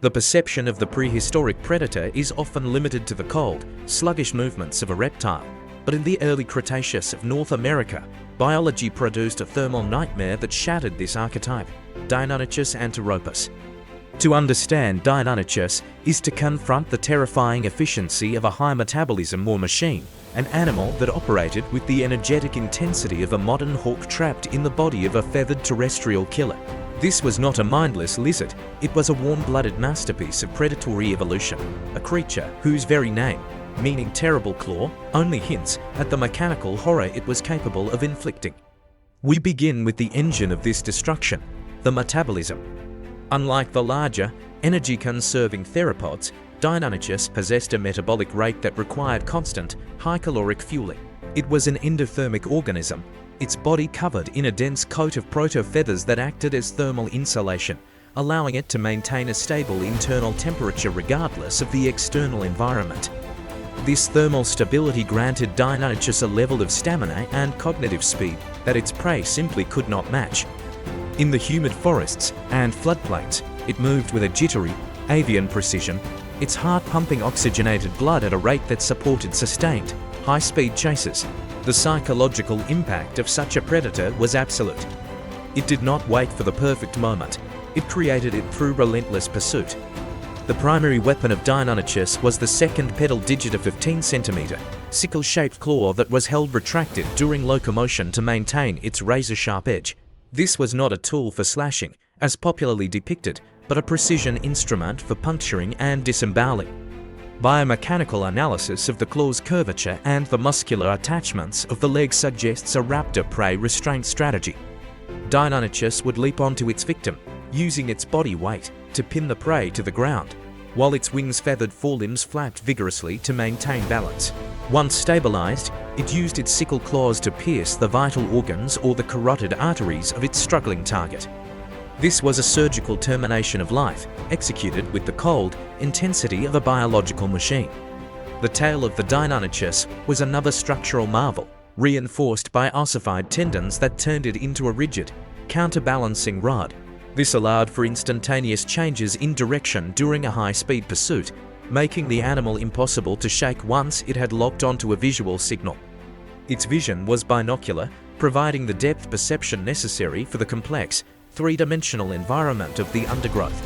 The perception of the prehistoric predator is often limited to the cold, sluggish movements of a reptile. But in the early Cretaceous of North America, biology produced a thermal nightmare that shattered this archetype, Deinonychus antirrhopus. To understand Deinonychus is to confront the terrifying efficiency of a high-metabolism war machine, an animal that operated with the energetic intensity of a modern hawk trapped in the body of a feathered terrestrial killer. This was not a mindless lizard, it was a warm-blooded masterpiece of predatory evolution, a creature whose very name, meaning terrible claw, only hints at the mechanical horror it was capable of inflicting. We begin with the engine of this destruction, the metabolism. Unlike the larger, energy-conserving theropods, Deinonychus possessed a metabolic rate that required constant, high-caloric fueling. It was an endothermic organism, its body covered in a dense coat of proto-feathers that acted as thermal insulation, allowing it to maintain a stable internal temperature regardless of the external environment. This thermal stability granted Deinonychus a level of stamina and cognitive speed that its prey simply could not match. In the humid forests and floodplains, it moved with a jittery, avian precision, its heart pumping oxygenated blood at a rate that supported sustained, high-speed chases. The psychological impact of such a predator was absolute. It did not wait for the perfect moment, it created it through relentless pursuit. The primary weapon of Deinonychus was the second pedal digit of 15 cm, sickle-shaped claw that was held retracted during locomotion to maintain its razor-sharp edge. This was not a tool for slashing, as popularly depicted, but a precision instrument for puncturing and disemboweling. Biomechanical analysis of the claw's curvature and the muscular attachments of the leg suggests a raptor prey restraint strategy. Deinonychus would leap onto its victim, using its body weight to pin the prey to the ground, while its wings' feathered forelimbs flapped vigorously to maintain balance. Once stabilized, it used its sickle claws to pierce the vital organs or the carotid arteries of its struggling target. This was a surgical termination of life, executed with the cold intensity of a biological machine. The tail of the Deinonychus was another structural marvel, reinforced by ossified tendons that turned it into a rigid, counterbalancing rod. This allowed for instantaneous changes in direction during a high-speed pursuit, making the animal impossible to shake once it had locked onto a visual signal. Its vision was binocular, providing the depth perception necessary for the complex, three-dimensional environment of the undergrowth.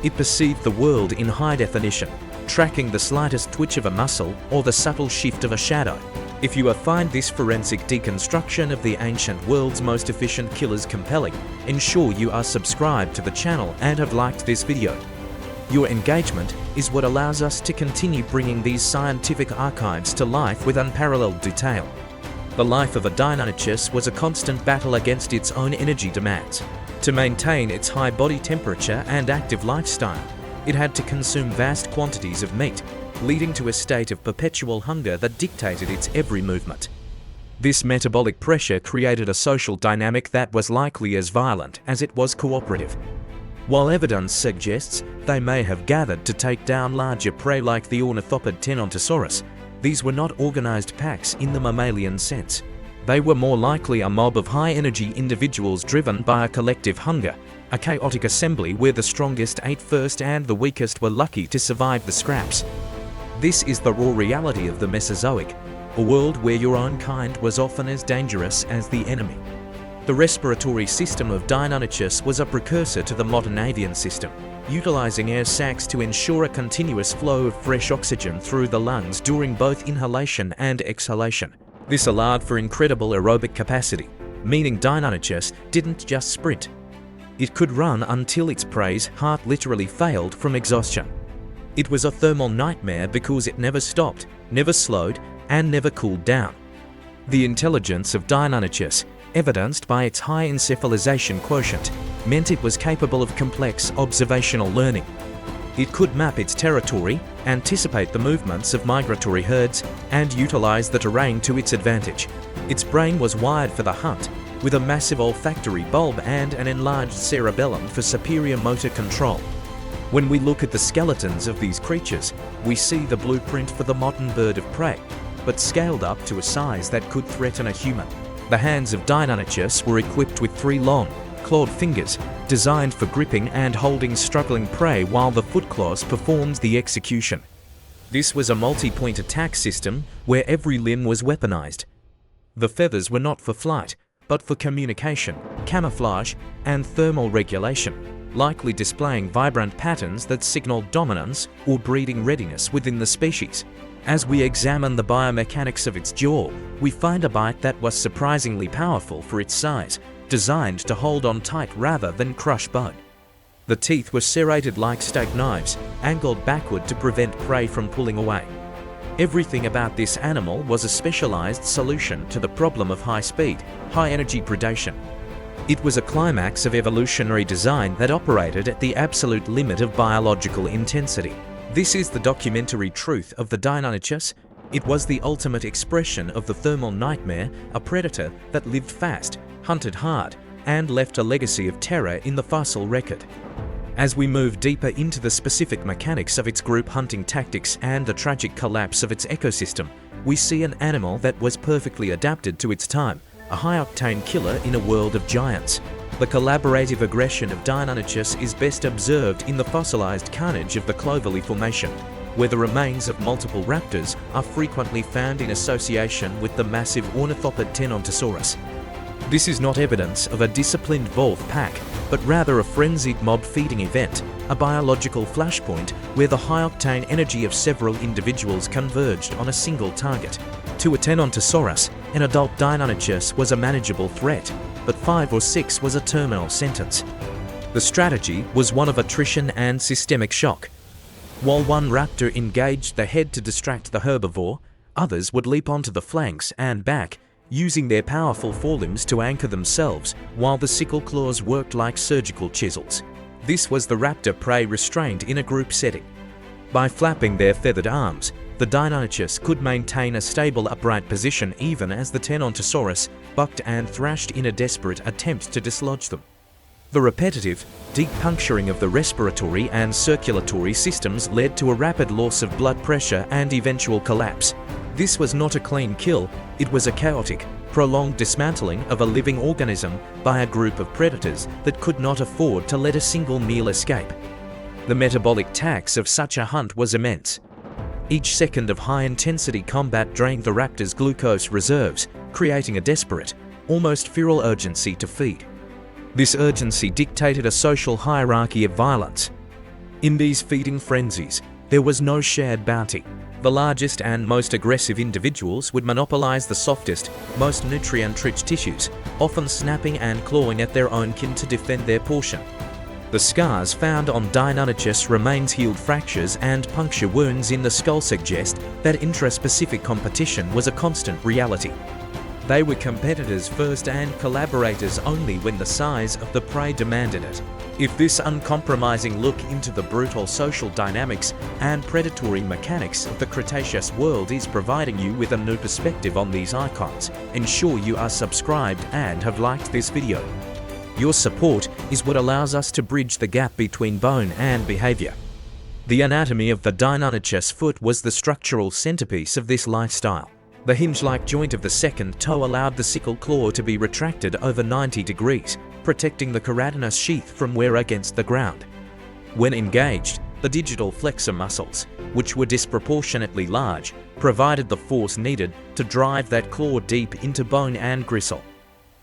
It perceived the world in high definition, tracking the slightest twitch of a muscle or the subtle shift of a shadow. If you find this forensic deconstruction of the ancient world's most efficient killers compelling, ensure you are subscribed to the channel and have liked this video. Your engagement is what allows us to continue bringing these scientific archives to life with unparalleled detail. The life of a Deinonychus was a constant battle against its own energy demands. To maintain its high body temperature and active lifestyle, it had to consume vast quantities of meat, leading to a state of perpetual hunger that dictated its every movement. This metabolic pressure created a social dynamic that was likely as violent as it was cooperative. While evidence suggests they may have gathered to take down larger prey like the ornithopod Tenontosaurus, these were not organized packs in the mammalian sense. They were more likely a mob of high-energy individuals driven by a collective hunger, a chaotic assembly where the strongest ate first and the weakest were lucky to survive the scraps. This is the raw reality of the Mesozoic, a world where your own kind was often as dangerous as the enemy. The respiratory system of Deinonychus was a precursor to the modern avian system, utilizing air sacs to ensure a continuous flow of fresh oxygen through the lungs during both inhalation and exhalation. This allowed for incredible aerobic capacity, meaning Deinonychus didn't just sprint. It could run until its prey's heart literally failed from exhaustion. It was a thermal nightmare because it never stopped, never slowed, and never cooled down. The intelligence of Deinonychus, evidenced by its high encephalization quotient, meant it was capable of complex observational learning. It could map its territory, anticipate the movements of migratory herds, and utilize the terrain to its advantage. Its brain was wired for the hunt, with a massive olfactory bulb and an enlarged cerebellum for superior motor control. When we look at the skeletons of these creatures, we see the blueprint for the modern bird of prey, but scaled up to a size that could threaten a human. The hands of Deinonychus were equipped with 3 long, clawed fingers, designed for gripping and holding struggling prey while the foot claws performed the execution. This was a multi-point attack system where every limb was weaponized. The feathers were not for flight, but for communication, camouflage, and thermal regulation, likely displaying vibrant patterns that signaled dominance or breeding readiness within the species. As we examine the biomechanics of its jaw, we find a bite that was surprisingly powerful for its size, designed to hold on tight rather than crush bone. The teeth were serrated like steak knives, angled backward to prevent prey from pulling away. Everything about this animal was a specialized solution to the problem of high speed, high energy predation. It was a climax of evolutionary design that operated at the absolute limit of biological intensity. This is the documentary truth of the Deinonychus. It was the ultimate expression of the thermal nightmare, a predator that lived fast, hunted hard, and left a legacy of terror in the fossil record. As we move deeper into the specific mechanics of its group hunting tactics and the tragic collapse of its ecosystem, we see an animal that was perfectly adapted to its time, a high-octane killer in a world of giants. The collaborative aggression of Deinonychus is best observed in the fossilized carnage of the Clovelly Formation, where the remains of multiple raptors are frequently found in association with the massive ornithopod Tenontosaurus. This is not evidence of a disciplined wolf pack, but rather a frenzied mob feeding event, a biological flashpoint where the high-octane energy of several individuals converged on a single target. To a Tenontosaurus, an adult Deinonychus was a manageable threat, but 5 or 6 was a terminal sentence. The strategy was one of attrition and systemic shock. While one raptor engaged the head to distract the herbivore, others would leap onto the flanks and back, using their powerful forelimbs to anchor themselves while the sickle claws worked like surgical chisels. This was the raptor prey restrained in a group setting. By flapping their feathered arms, the Deinonychus could maintain a stable upright position even as the Tenontosaurus bucked and thrashed in a desperate attempt to dislodge them. The repetitive, deep puncturing of the respiratory and circulatory systems led to a rapid loss of blood pressure and eventual collapse. This was not a clean kill, it was a chaotic, prolonged dismantling of a living organism by a group of predators that could not afford to let a single meal escape. The metabolic tax of such a hunt was immense. Each second of high-intensity combat drained the raptor's glucose reserves, creating a desperate, almost feral urgency to feed. This urgency dictated a social hierarchy of violence. In these feeding frenzies, there was no shared bounty. The largest and most aggressive individuals would monopolize the softest, most nutrient-rich tissues, often snapping and clawing at their own kin to defend their portion. The scars found on Deinonychus remains healed fractures and puncture wounds in the skull suggest that intraspecific competition was a constant reality. They were competitors first and collaborators only when the size of the prey demanded it. If this uncompromising look into the brutal social dynamics and predatory mechanics of the Cretaceous world is providing you with a new perspective on these icons, ensure you are subscribed and have liked this video. Your support is what allows us to bridge the gap between bone and behavior. The anatomy of the Deinonychus foot was the structural centerpiece of this lifestyle. The hinge-like joint of the second toe allowed the sickle claw to be retracted over 90 degrees, protecting the keratinous sheath from wear against the ground. When engaged, the digital flexor muscles, which were disproportionately large, provided the force needed to drive that claw deep into bone and gristle.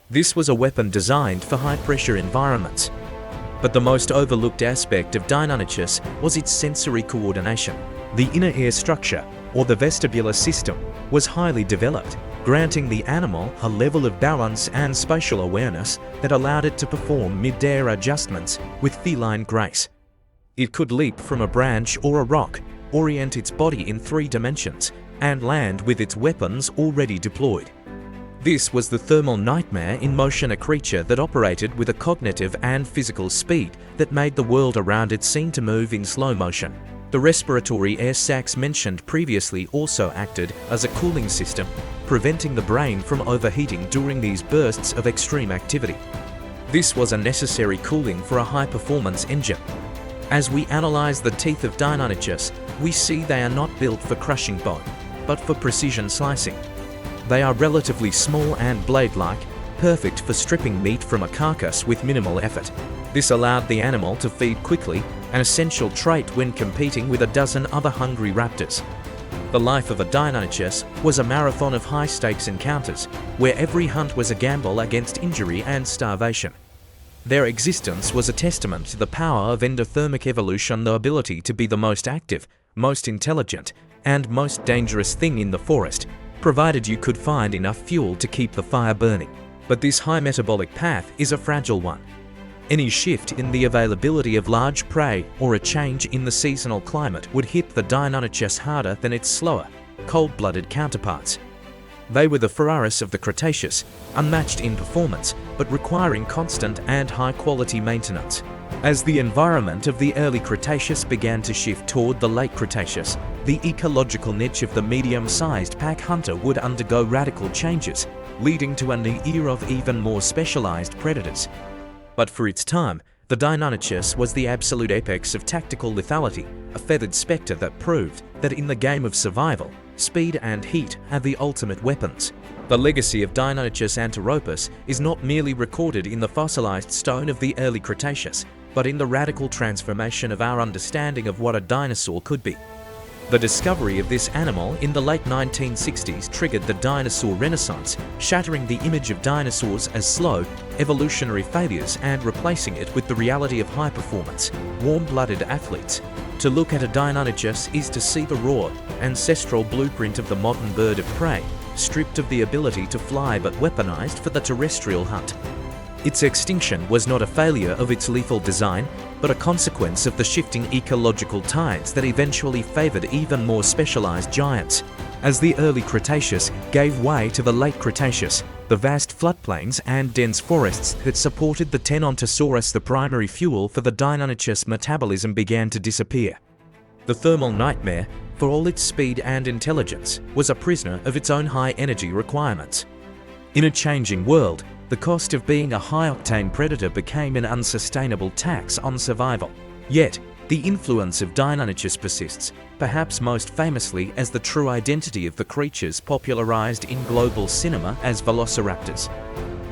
This was a weapon designed for high-pressure environments. But the most overlooked aspect of Deinonychus was its sensory coordination. The inner ear structure, or the vestibular system, was highly developed, granting the animal a level of balance and spatial awareness that allowed it to perform mid-air adjustments with feline grace. It could leap from a branch or a rock, orient its body in 3 dimensions, and land with its weapons already deployed. This was the thermal nightmare in motion, a creature that operated with a cognitive and physical speed that made the world around it seem to move in slow motion. The respiratory air sacs mentioned previously also acted as a cooling system, preventing the brain from overheating during these bursts of extreme activity. This was a necessary cooling for a high-performance engine. As we analyze the teeth of Deinonychus, we see they are not built for crushing bone, but for precision slicing. They are relatively small and blade-like, perfect for stripping meat from a carcass with minimal effort. This allowed the animal to feed quickly, an essential trait when competing with a dozen other hungry raptors. The life of a Deinonychus was a marathon of high-stakes encounters, where every hunt was a gamble against injury and starvation. Their existence was a testament to the power of endothermic evolution, the ability to be the most active, most intelligent, and most dangerous thing in the forest, provided you could find enough fuel to keep the fire burning. But this high metabolic path is a fragile one. Any shift in the availability of large prey or a change in the seasonal climate would hit the Deinonychus harder than its slower, cold-blooded counterparts. They were the Ferraris of the Cretaceous, unmatched in performance, but requiring constant and high-quality maintenance. As the environment of the early Cretaceous began to shift toward the late Cretaceous, the ecological niche of the medium-sized pack hunter would undergo radical changes, leading to a new era of even more specialized predators. But for its time, the Deinonychus was the absolute apex of tactical lethality, a feathered spectre that proved that in the game of survival, speed and heat are the ultimate weapons. The legacy of Deinonychus antirrhopus is not merely recorded in the fossilized stone of the early Cretaceous, but in the radical transformation of our understanding of what a dinosaur could be. The discovery of this animal in the late 1960s triggered the dinosaur renaissance, shattering the image of dinosaurs as slow, evolutionary failures and replacing it with the reality of high-performance, warm-blooded athletes. To look at a Deinonychus is to see the raw, ancestral blueprint of the modern bird of prey, stripped of the ability to fly but weaponized for the terrestrial hunt. Its extinction was not a failure of its lethal design, but a consequence of the shifting ecological tides that eventually favored even more specialized giants. As the early Cretaceous gave way to the late Cretaceous, the vast floodplains and dense forests that supported the Tenontosaurus, the primary fuel for the Deinonychus metabolism, began to disappear. The thermal nightmare, for all its speed and intelligence, was a prisoner of its own high energy requirements. In a changing world, the cost of being a high-octane predator became an unsustainable tax on survival. Yet, the influence of Deinonychus persists, perhaps most famously as the true identity of the creatures popularized in global cinema as velociraptors.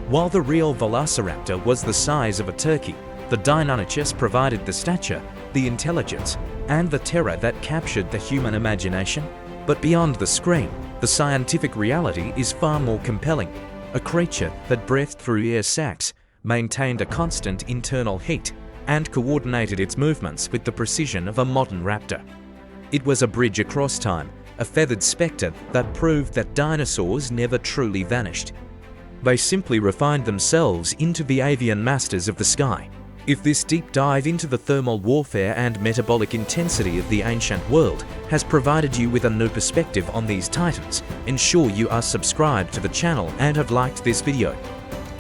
While the real velociraptor was the size of a turkey, the Deinonychus provided the stature, the intelligence, and the terror that captured the human imagination. But beyond the screen, the scientific reality is far more compelling. A creature that breathed through air sacs, maintained a constant internal heat, and coordinated its movements with the precision of a modern raptor. It was a bridge across time, a feathered spectre that proved that dinosaurs never truly vanished. They simply refined themselves into the avian masters of the sky. If this deep dive into the thermal warfare and metabolic intensity of the ancient world has provided you with a new perspective on these titans, ensure you are subscribed to the channel and have liked this video.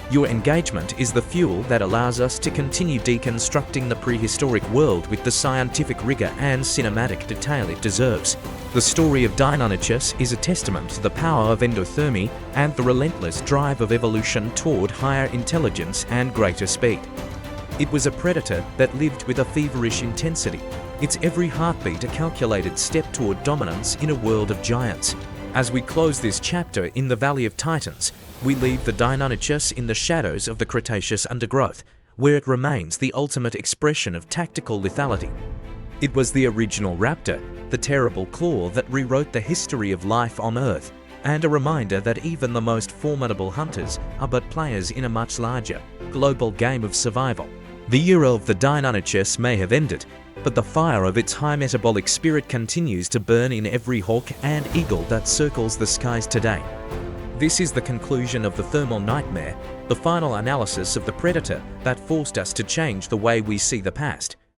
Your engagement is the fuel that allows us to continue deconstructing the prehistoric world with the scientific rigor and cinematic detail it deserves. The story of Deinonychus is a testament to the power of endothermy and the relentless drive of evolution toward higher intelligence and greater speed. It was a predator that lived with a feverish intensity, its every heartbeat a calculated step toward dominance in a world of giants. As we close this chapter in the Valley of Titans, we leave the Deinonychus in the shadows of the Cretaceous undergrowth, where it remains the ultimate expression of tactical lethality. It was the original raptor, the terrible claw that rewrote the history of life on Earth, and a reminder that even the most formidable hunters are but players in a much larger, global game of survival. The era of the Deinonychus may have ended, but the fire of its high metabolic spirit continues to burn in every hawk and eagle that circles the skies today. This is the conclusion of the thermal nightmare, the final analysis of the predator that forced us to change the way we see the past.